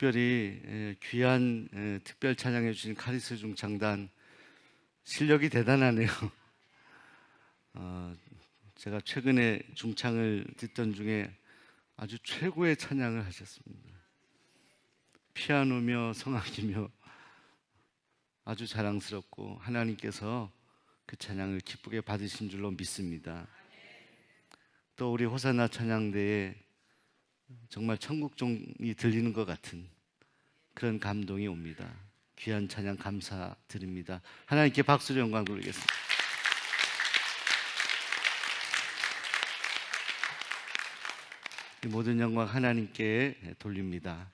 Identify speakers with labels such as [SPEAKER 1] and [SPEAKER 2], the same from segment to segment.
[SPEAKER 1] 특별히 귀한 특별 찬양해 주신 카리스 중창단 실력이 대단하네요. 제가 최근에 중창을 듣던 중에 아주 최고의 찬양을 하셨습니다. 피아노며 성악이며 아주 자랑스럽고 하나님께서 그 찬양을 기쁘게 받으신 줄로 믿습니다. 또 우리 호산나 찬양대에 정말 천국종이 들리는 것 같은 그런 감동이 옵니다. 귀한 찬양 감사드립니다. 하나님께 박수로 영광 돌리겠습니다. 이 모든 영광 하나님께 돌립니다.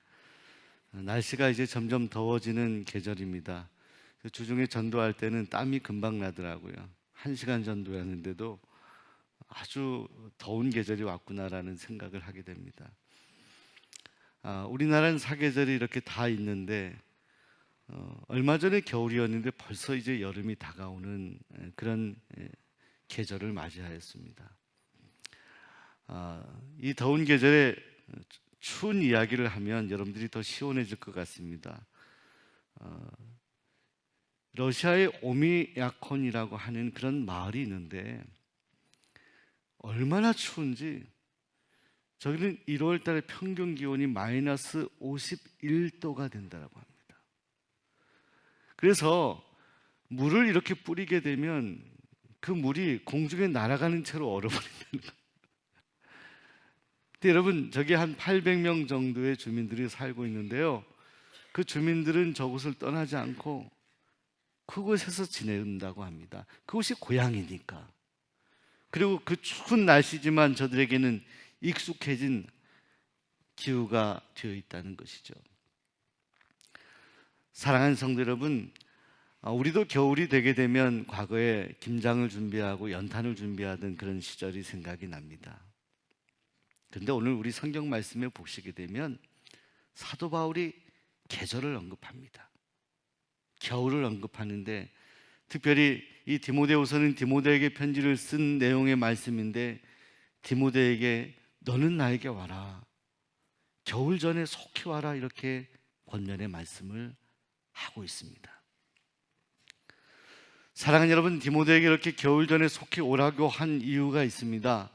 [SPEAKER 1] 날씨가 이제 점점 더워지는 계절입니다. 주중에 전도할 때는 땀이 금방 나더라고요. 1시간 전도였는데도 아주 더운 계절이 왔구나라는 생각을 하게 됩니다. 우리나라는 사계절이 이렇게 다 있는데 얼마 전에 겨울이었는데 벌써 이제 여름이 다가오는 그런 계절을 맞이하였습니다. 이 더운 계절에 추운 이야기를 하면 여러분들이 더 시원해질 것 같습니다. 러시아의 오미야콘이라고 하는 그런 마을이 있는데 얼마나 추운지 저기는 1월 달에 평균 기온이 마이너스 51도가 된다고 합니다. 그래서 물을 이렇게 뿌리게 되면 그 물이 공중에 날아가는 채로 얼어버린다는 거예요. 근데 여러분, 저기 한 800명 정도의 주민들이 살고 있는데요, 그 주민들은 저곳을 떠나지 않고 그곳에서 지낸다고 합니다. 그곳이 고향이니까. 그리고 그 추운 날씨지만 저들에게는 익숙해진 기후가 되어 있다는 것이죠. 사랑하는 성도 여러분, 우리도 겨울이 되게 되면 과거에 김장을 준비하고 연탄을 준비하던 그런 시절이 생각이 납니다. 그런데 오늘 우리 성경 말씀에 보시게 되면 사도 바울이 계절을 언급합니다. 겨울을 언급하는데 특별히 이 디모데후서는 디모데에게 편지를 쓴 내용의 말씀인데 디모데에게 너는 나에게 와라, 겨울 전에 속히 와라, 이렇게 권면의 말씀을 하고 있습니다. 사랑하는 여러분, 디모데에게 이렇게 겨울 전에 속히 오라고 한 이유가 있습니다.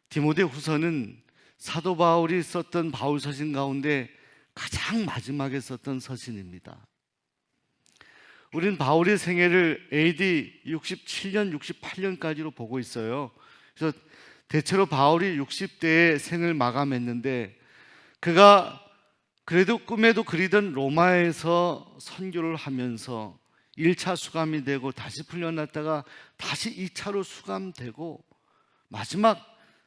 [SPEAKER 1] 디모데후서는 사도 바울이 썼던 바울 서신 가운데 가장 마지막에 썼던 서신입니다. 우리는 바울의 생애를 AD 67년, 68년까지로 보고 있어요. 그래서 대체로 바울이 60대에 생을 마감했는데 그가 그래도 꿈에도 그리던 로마에서 선교를 하면서 1차 수감이 되고 다시 풀려났다가 다시 2차로 수감되고 마지막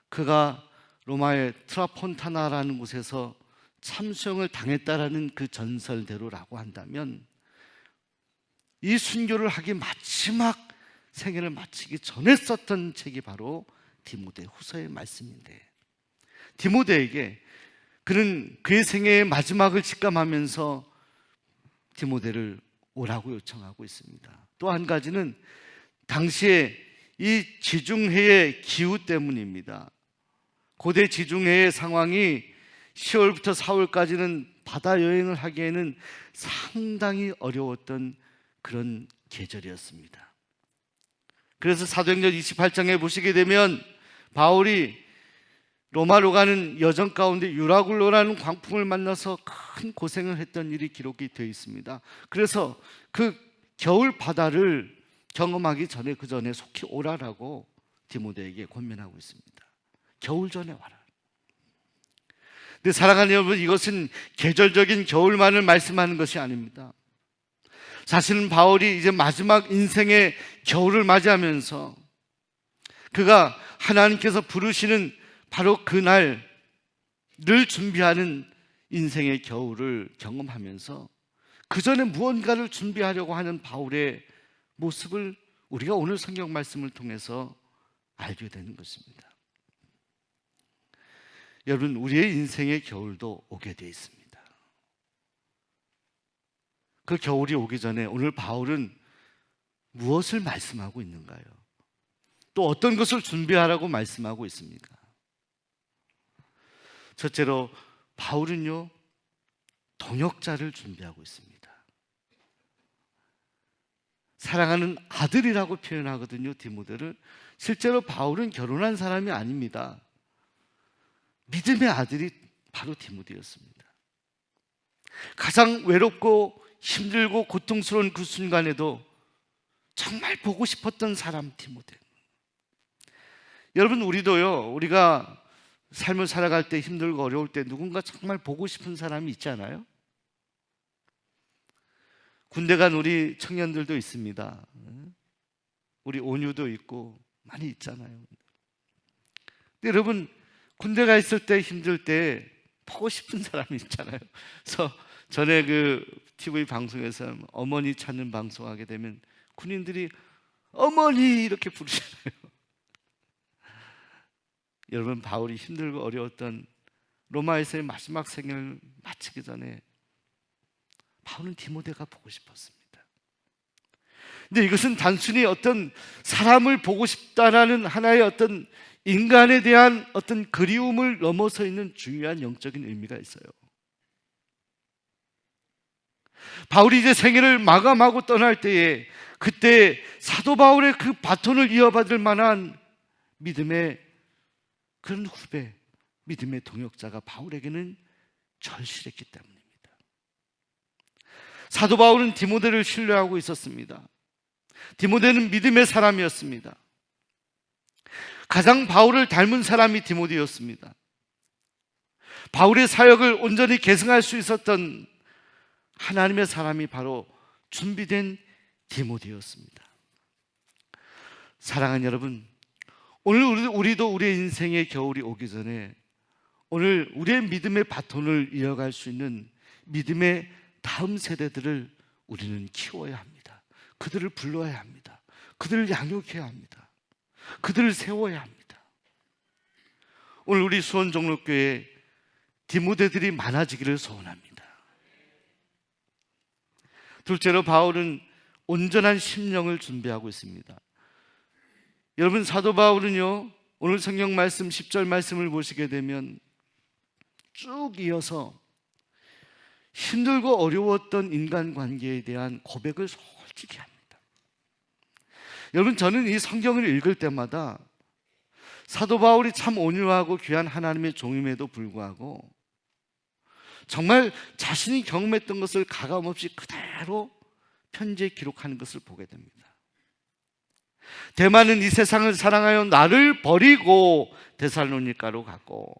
[SPEAKER 1] 그가 로마의 트라폰타나라는 곳에서 참수형을 당했다라는 그 전설대로라고 한다면 이 순교를 하기 마지막 생애를 마치기 전에 썼던 책이 바로 디모데후서의 말씀인데 디모데에게 그는 그의 생애의 마지막을 직감하면서 디모데를 오라고 요청하고 있습니다. 또 한 가지는 당시에 이 지중해의 기후 때문입니다. 고대 지중해의 상황이 10월부터 4월까지는 바다 여행을 하기에는 상당히 어려웠던 그런 계절이었습니다. 그래서 사도행전 28장에 보시게 되면 바울이 로마로 가는 여정 가운데 유라굴로라는 광풍을 만나서 큰 고생을 했던 일이 기록이 되어 있습니다. 그래서 그 겨울 바다를 경험하기 전에 그 전에 속히 오라라고 디모데에게 권면하고 있습니다. 겨울 전에 와라. 근데 사랑하는 여러분, 이것은 계절적인 겨울만을 말씀하는 것이 아닙니다. 사실은 바울이 이제 마지막 인생의 겨울을 맞이하면서 그가 하나님께서 부르시는 바로 그날을 준비하는 인생의 겨울을 경험하면서 그 전에 무언가를 준비하려고 하는 바울의 모습을 우리가 오늘 성경 말씀을 통해서 알게 되는 것입니다. 여러분, 우리의 인생의 겨울도 오게 되어 있습니다. 그 겨울이 오기 전에 오늘 바울은 무엇을 말씀하고 있는가요? 또 어떤 것을 준비하라고 말씀하고 있습니까? 첫째로 바울은요, 동역자를 준비하고 있습니다. 사랑하는 아들이라고 표현하거든요, 디모데를. 실제로 바울은 결혼한 사람이 아닙니다. 믿음의 아들이 바로 디모데였습니다. 가장 외롭고 힘들고 고통스러운 그 순간에도 정말 보고 싶었던 사람, 디모데. 여러분, 우리도요, 우리가 삶을 살아갈 때 힘들고 어려울 때 누군가 정말 보고 싶은 사람이 있잖아요. 군대 간 우리 청년들도 있습니다. 우리 온유도 있고 많이 있잖아요. 근데 여러분, 군대 가 있을 때 힘들 때 보고 싶은 사람이 있잖아요. 그래서 전에 그 TV 방송에서 어머니 찾는 방송하게 되면 군인들이 어머니 이렇게 부르잖아요. 여러분, 바울이 힘들고 어려웠던 로마에서의 마지막 생애를 마치기 전에 바울은 디모데가 보고 싶었습니다. 근데 이것은 단순히 어떤 사람을 보고 싶다라는 하나의 어떤 인간에 대한 어떤 그리움을 넘어서 있는 중요한 영적인 의미가 있어요. 바울이 이제 생애를 마감하고 떠날 때에 그때 사도 바울의 그 바톤을 이어받을 만한 믿음의 그런 후배, 믿음의 동역자가 바울에게는 절실했기 때문입니다. 사도 바울은 디모데를 신뢰하고 있었습니다. 디모데는 믿음의 사람이었습니다. 가장 바울을 닮은 사람이 디모데였습니다. 바울의 사역을 온전히 계승할 수 있었던 하나님의 사람이 바로 준비된 디모데였습니다. 사랑하는 여러분, 오늘 우리도 우리의 인생의 겨울이 오기 전에 오늘 우리의 믿음의 바톤을 이어갈 수 있는 믿음의 다음 세대들을 우리는 키워야 합니다. 그들을 불러야 합니다. 그들을 양육해야 합니다. 그들을 세워야 합니다. 오늘 우리 수원종로교회에 디모데들이 많아지기를 소원합니다. 둘째로 바울은 온전한 심령을 준비하고 있습니다. 여러분, 사도 바울은요, 오늘 성경 말씀 10절 말씀을 보시게 되면 쭉 이어서 힘들고 어려웠던 인간관계에 대한 고백을 솔직히 합니다. 여러분, 저는 이 성경을 읽을 때마다 사도 바울이 참 온유하고 귀한 하나님의 종임에도 불구하고 정말 자신이 경험했던 것을 가감없이 그대로 편지에 기록하는 것을 보게 됩니다. 데마는 이 세상을 사랑하여 나를 버리고 데살로니가로 갔고,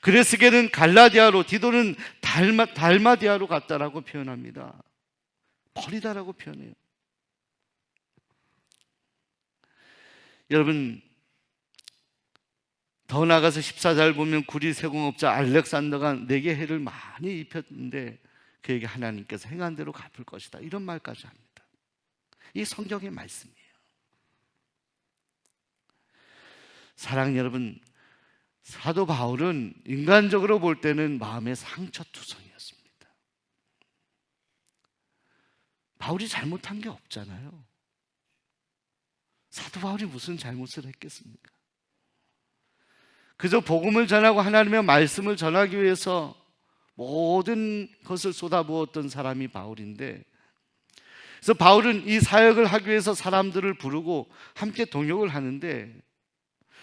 [SPEAKER 1] 그레스게는 갈라디아로, 디도는 달마디아로 갔다라고 표현합니다. 버리다라고 표현해요. 여러분, 더 나아가서 14절 보면 구리 세공업자 알렉산더가 내게 해를 많이 입혔는데 그에게 하나님께서 행한 대로 갚을 것이다, 이런 말까지 합니다. 이 성경의 말씀이에요. 사랑하는 여러분, 사도 바울은 인간적으로 볼 때는 마음의 상처투성이었습니다. 바울이 잘못한 게 없잖아요. 사도 바울이 무슨 잘못을 했겠습니까? 그저 복음을 전하고 하나님의 말씀을 전하기 위해서 모든 것을 쏟아부었던 사람이 바울인데, 그래서 바울은 이 사역을 하기 위해서 사람들을 부르고 함께 동역을 하는데,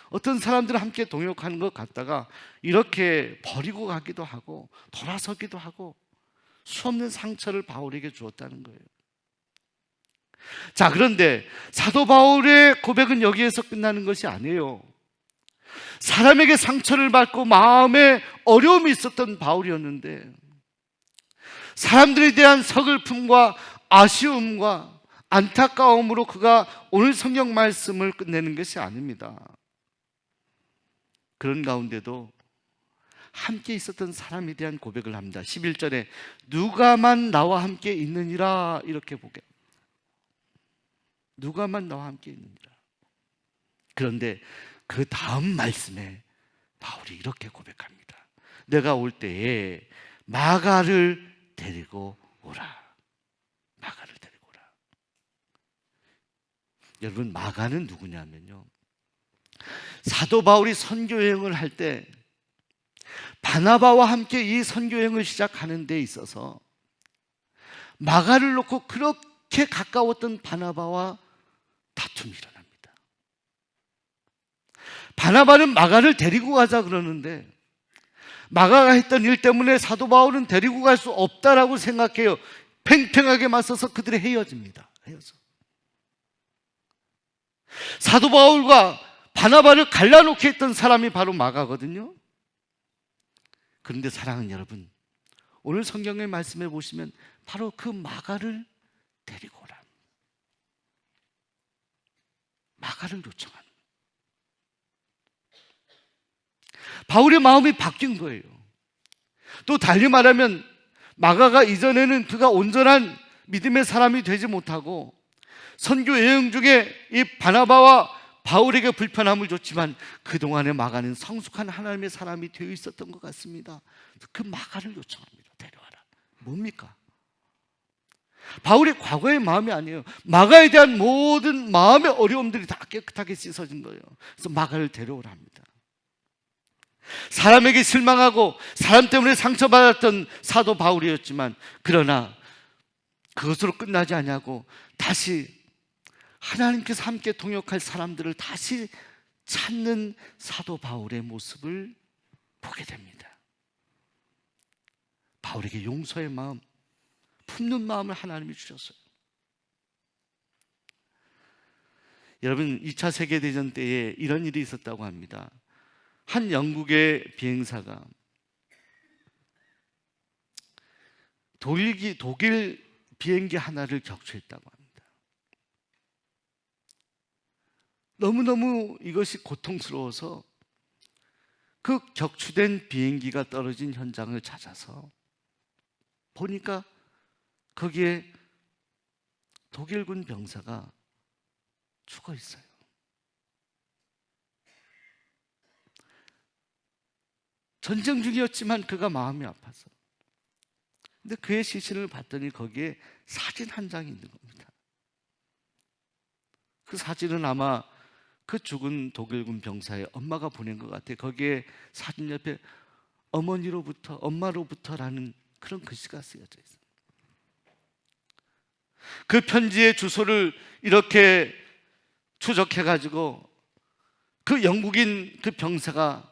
[SPEAKER 1] 어떤 사람들은 함께 동역하는 것 같다가 이렇게 버리고 가기도 하고 돌아서기도 하고 수없는 상처를 바울에게 주었다는 거예요. 자, 그런데 사도 바울의 고백은 여기에서 끝나는 것이 아니에요. 사람에게 상처를 받고 마음에 어려움이 있었던 바울이었는데, 사람들에 대한 서글픔과 아쉬움과 안타까움으로 그가 오늘 성경 말씀을 끝내는 것이 아닙니다. 그런 가운데도 함께 있었던 사람에 대한 고백을 합니다. 11절에 누가만 나와 함께 있느니라, 이렇게 보게. 누가만 나와 함께 있느니라. 그런데 그 다음 말씀에 바울이 이렇게 고백합니다. 내가 올 때에 마가를 데리고 오라. 마가를 데리고 오라. 여러분, 마가는 누구냐면요, 사도 바울이 선교 여행을 할 때 바나바와 함께 이 선교행을 시작하는 데 있어서 마가를 놓고 그렇게 가까웠던 바나바와 다툼이 일어납니다. 바나바는 마가를 데리고 가자 그러는데 마가가 했던 일 때문에 사도 바울은 데리고 갈 수 없다라고 생각해요. 팽팽하게 맞서서 그들이 헤어집니다. 헤어져. 사도 바울과 바나바를 갈라놓게 했던 사람이 바로 마가거든요. 그런데 사랑하는 여러분, 오늘 성경의 말씀에 보시면 바로 그 마가를 데리고 오라. 마가를 요청하는. 바울의 마음이 바뀐 거예요. 또 달리 말하면 마가가 이전에는 그가 온전한 믿음의 사람이 되지 못하고 선교 여행 중에 이 바나바와 바울에게 불편함을 줬지만 그동안에 마가는 성숙한 하나님의 사람이 되어 있었던 것 같습니다. 그 마가를 요청합니다. 데려와라. 뭡니까? 바울의 과거의 마음이 아니에요. 마가에 대한 모든 마음의 어려움들이 다 깨끗하게 씻어진 거예요. 그래서 마가를 데려오라 합니다. 사람에게 실망하고 사람 때문에 상처받았던 사도 바울이었지만 그러나 그것으로 끝나지 않냐고 다시 하나님께서 함께 동역할 사람들을 다시 찾는 사도 바울의 모습을 보게 됩니다. 바울에게 용서의 마음, 품는 마음을 하나님이 주셨어요. 여러분, 2차 세계대전 때에 이런 일이 있었다고 합니다. 한 영국의 비행사가 독일 비행기 하나를 격추했다고 합니다. 너무너무 이것이 고통스러워서 그 격추된 비행기가 떨어진 현장을 찾아서 보니까 거기에 독일군 병사가 죽어 있어요. 전쟁 중이었지만 그가 마음이 아파서. 근데 그의 시신을 봤더니 거기에 사진 한 장이 있는 겁니다. 그 사진은 아마 그 죽은 독일군 병사의 엄마가 보낸 것 같아요. 거기에 사진 옆에 어머니로부터, 엄마로부터라는 그런 글씨가 쓰여져 있어요. 그 편지의 주소를 이렇게 추적해가지고 그 영국인 그 병사가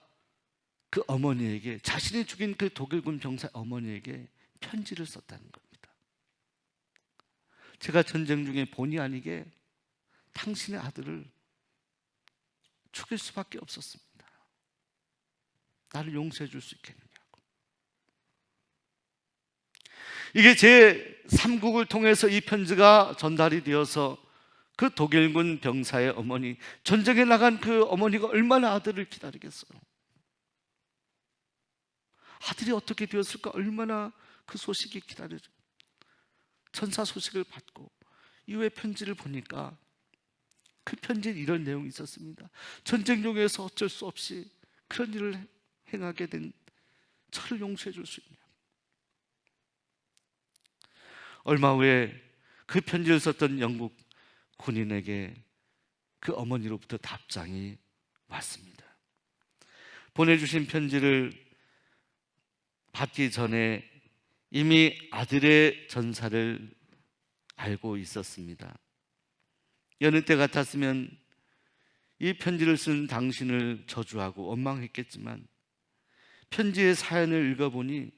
[SPEAKER 1] 그 어머니에게, 자신이 죽인 그 독일군 병사 어머니에게 편지를 썼다는 겁니다. 제가 전쟁 중에 본의 아니게 당신의 아들을 죽일 수밖에 없었습니다. 나를 용서해 줄 수 있겠느냐고. 이게 제3국을 통해서 이 편지가 전달이 되어서 그 독일군 병사의 어머니, 전쟁에 나간 그 어머니가 얼마나 아들을 기다리겠어요. 아들이 어떻게 되었을까? 얼마나 그 소식이 기다려져요. 천사 소식을 받고 이후에 편지를 보니까 그 편지에 이런 내용이 있었습니다. 전쟁 중에서 어쩔 수 없이 그런 일을 행하게 된 저를 용서해 줄 수 있냐. 얼마 후에 그 편지를 썼던 영국 군인에게 그 어머니로부터 답장이 왔습니다. 보내주신 편지를 받기 전에 이미 아들의 전사를 알고 있었습니다. 여느 때 같았으면 이 편지를 쓴 당신을 저주하고 원망했겠지만 편지의 사연을 읽어보니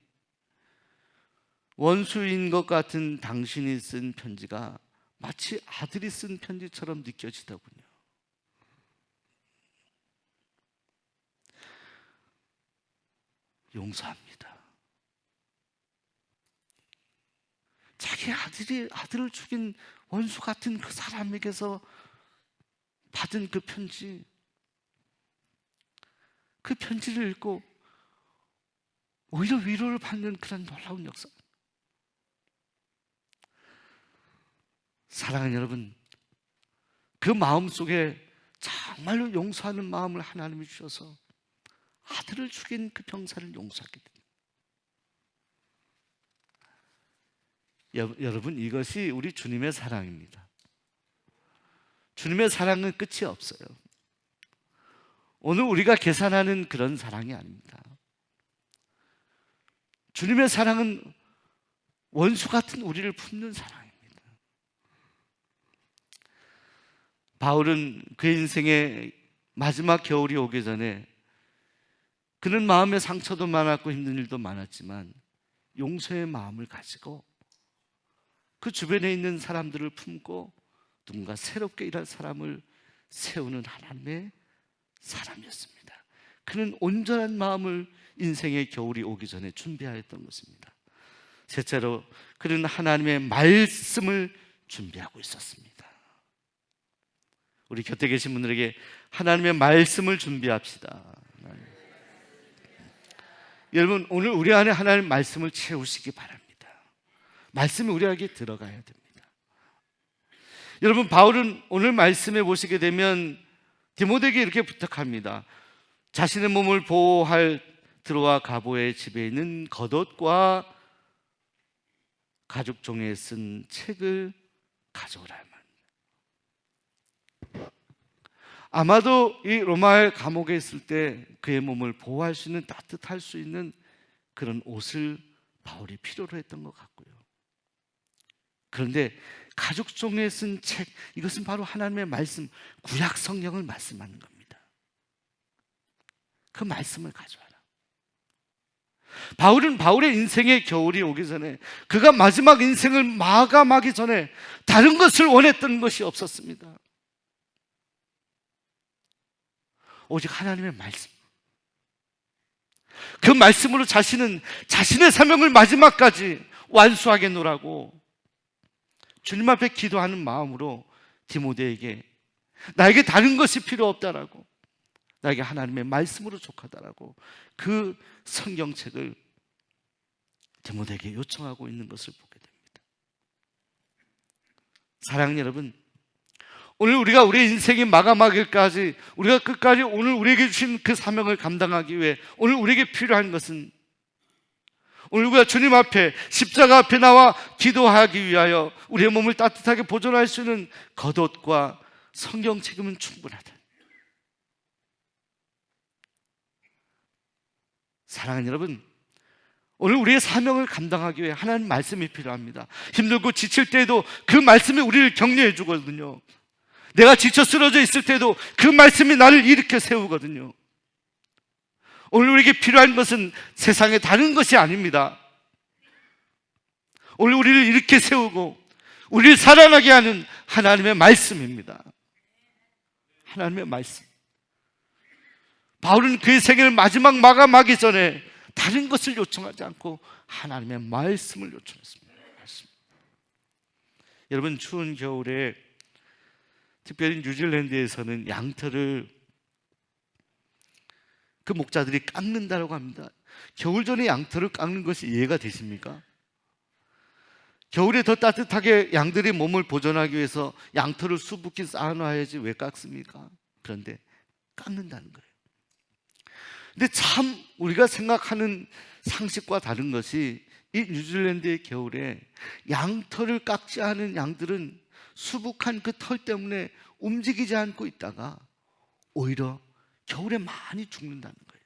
[SPEAKER 1] 원수인 것 같은 당신이 쓴 편지가 마치 아들이 쓴 편지처럼 느껴지더군요. 용서합니다. 자기 아들을 죽인 원수 같은 그 사람에게서 받은 그 편지를 읽고 오히려 위로를 받는 그런 놀라운 역사. 사랑하는 여러분, 그 마음 속에 정말로 용서하는 마음을 하나님이 주셔서 아들을 죽인 그 병사를 용서하게 됩니다. 여러분, 이것이 우리 주님의 사랑입니다. 주님의 사랑은 끝이 없어요. 오늘 우리가 계산하는 그런 사랑이 아닙니다. 주님의 사랑은 원수 같은 우리를 품는 사랑입니다. 바울은 그의 인생의 마지막 겨울이 오기 전에 그는 마음의 상처도 많았고 힘든 일도 많았지만 용서의 마음을 가지고 그 주변에 있는 사람들을 품고 누군가 새롭게 일할 사람을 세우는 하나님의 사람이었습니다. 그는 온전한 마음을 인생의 겨울이 오기 전에 준비하였던 것입니다. 셋째로 그는 하나님의 말씀을 준비하고 있었습니다. 우리 곁에 계신 분들에게 하나님의 말씀을 준비합시다. 여러분, 오늘 우리 안에 하나님의 말씀을 채우시기 바랍니다. 말씀이 우리에게 들어가야 됩니다. 여러분, 바울은 오늘 말씀에 보시게 되면 디모데에게 이렇게 부탁합니다. 자신의 몸을 보호할 드로아 가보의 집에 있는 겉옷과 가죽 종이에 쓴 책을 가져오라 말입니다. 아마도 이 로마의 감옥에 있을 때 그의 몸을 보호할 수 있는, 따뜻할 수 있는 그런 옷을 바울이 필요로 했던 것 같고요. 그런데 가죽 종이에 쓴 책, 이것은 바로 하나님의 말씀, 구약 성경을 말씀하는 겁니다. 그 말씀을 가져와라. 바울은 바울의 인생의 겨울이 오기 전에, 그가 마지막 인생을 마감하기 전에 다른 것을 원했던 것이 없었습니다. 오직 하나님의 말씀, 그 말씀으로 자신의 사명을 마지막까지 완수하겠노라고 주님 앞에 기도하는 마음으로 디모데에게 나에게 다른 것이 필요 없다라고, 나에게 하나님의 말씀으로 족하다라고 그 성경책을 디모데에게 요청하고 있는 것을 보게 됩니다. 사랑하는 여러분, 오늘 우리가 우리의 인생이 마감하기까지, 우리가 끝까지 오늘 우리에게 주신 그 사명을 감당하기 위해 오늘 우리에게 필요한 것은, 오늘 우리가 주님 앞에 십자가 앞에 나와 기도하기 위하여 우리의 몸을 따뜻하게 보존할 수 있는 겉옷과 성경책임은 충분하다. 사랑하는 여러분, 오늘 우리의 사명을 감당하기 위해 하나님 말씀이 필요합니다. 힘들고 지칠 때에도 그 말씀이 우리를 격려해 주거든요. 내가 지쳐 쓰러져 있을 때도 그 말씀이 나를 일으켜 세우거든요. 오늘 우리에게 필요한 것은 세상에 다른 것이 아닙니다. 오늘 우리를 일으켜 세우고 우리를 살아나게 하는 하나님의 말씀입니다. 하나님의 말씀. 바울은 그의 생애를 마지막 마감하기 전에 다른 것을 요청하지 않고 하나님의 말씀을 요청했습니다. 말씀. 여러분, 추운 겨울에 특별히 뉴질랜드에서는 양털을 그 목자들이 깎는다고 합니다. 겨울 전에 양털을 깎는 것이 이해가 되십니까? 겨울에 더 따뜻하게 양들이 몸을 보존하기 위해서 양털을 수북히 쌓아놔야지 왜 깎습니까? 그런데 깎는다는 거예요. 근데 참 우리가 생각하는 상식과 다른 것이, 이 뉴질랜드의 겨울에 양털을 깎지 않은 양들은 수북한 그 털 때문에 움직이지 않고 있다가 오히려 겨울에 많이 죽는다는 거예요.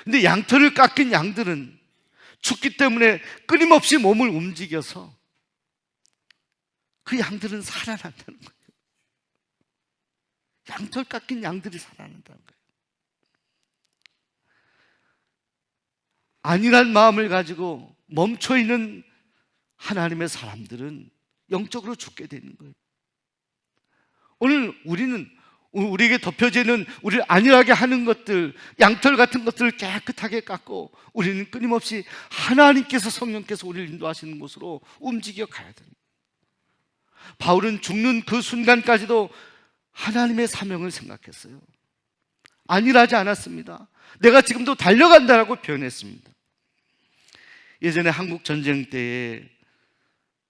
[SPEAKER 1] 근데 양털을 깎인 양들은 춥기 때문에 끊임없이 몸을 움직여서 그 양들은 살아난다는 거예요. 양털 깎인 양들이 살아난다는 거예요. 안일한 마음을 가지고 멈춰있는 하나님의 사람들은 영적으로 죽게 되는 거예요. 오늘 우리에게 덮여지는, 우리를 안일하게 하는 것들, 양털 같은 것들을 깨끗하게 깎고 우리는 끊임없이 하나님께서, 성령께서 우리를 인도하시는 곳으로 움직여 가야 됩니다. 바울은 죽는 그 순간까지도 하나님의 사명을 생각했어요. 안일하지 않았습니다. 내가 지금도 달려간다라고 표현했습니다. 예전에 한국 전쟁 때에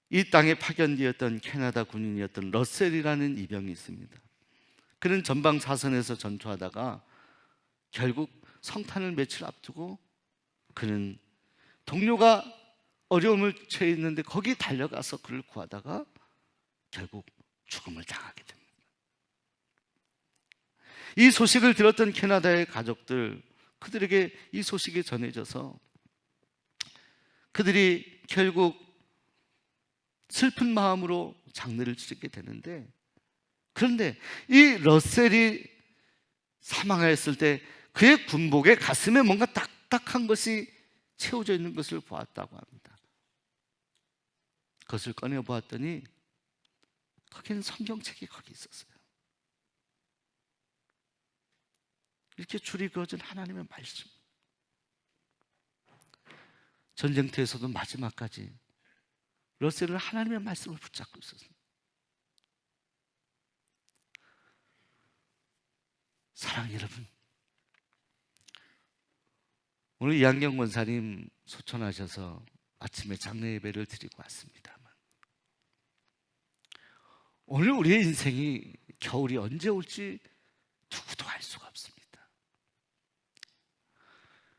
[SPEAKER 1] 이 땅에 파견되었던 캐나다 군인이었던 러셀이라는 이병이 있습니다. 그는 전방 사선에서 전투하다가 결국 성탄을 며칠 앞두고 그는 동료가 어려움을 처해 있는데 거기 달려가서 그를 구하다가 결국 죽음을 당하게 됩니다. 이 소식을 들었던 캐나다의 가족들, 그들에게 이 소식이 전해져서 그들이 결국 슬픈 마음으로 장례를 치르게 되는데, 그런데 이 러셀이 사망하였을 때 그의 군복에 가슴에 뭔가 딱딱한 것이 채워져 있는 것을 보았다고 합니다. 그것을 꺼내 보았더니 거기는 성경책이 거기 있었어요. 이렇게 줄이 그어진 하나님의 말씀. 전쟁터에서도 마지막까지 러셀은 하나님의 말씀을 붙잡고 있었습니다. 사랑하는 여러분, 오늘 이한경 권사님 소천하셔서 아침에 장례 예배를 드리고 왔습니다만, 오늘 우리의 인생이 겨울이 언제 올지 누구도 알 수가 없습니다.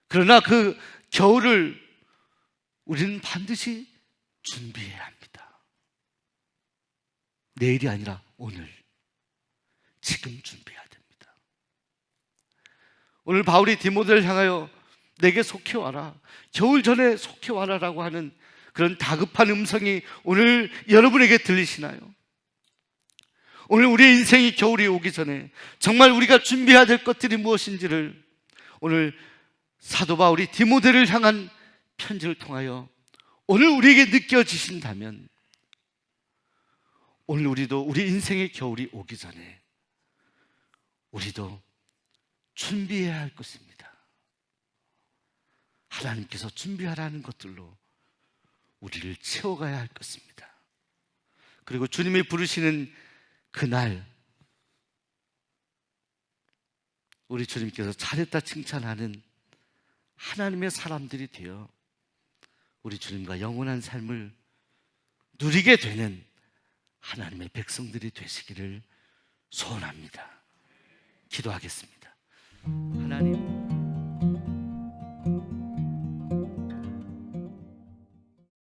[SPEAKER 1] 그러나 그 겨울을 우리는 반드시 준비해야 합니다. 내일이 아니라 오늘, 지금 준비해야 됩니다. 오늘 바울이 디모데를 향하여 내게 속해 와라, 겨울 전에 속해 와라라고 하는 그런 다급한 음성이 오늘 여러분에게 들리시나요? 오늘 우리의 인생이 겨울이 오기 전에 정말 우리가 준비해야 될 것들이 무엇인지를 오늘 사도 바울이 디모데를 향한 편지를 통하여 오늘 우리에게 느껴지신다면, 오늘 우리도 우리 인생의 겨울이 오기 전에 우리도 준비해야 할 것입니다. 하나님께서 준비하라는 것들로 우리를 채워가야 할 것입니다. 그리고 주님이 부르시는 그날 우리 주님께서 잘했다 칭찬하는 하나님의 사람들이 되어 우리 주님과 영원한 삶을 누리게 되는 하나님의 백성들이 되시기를 소원합니다. 기도하겠습니다. 하나님,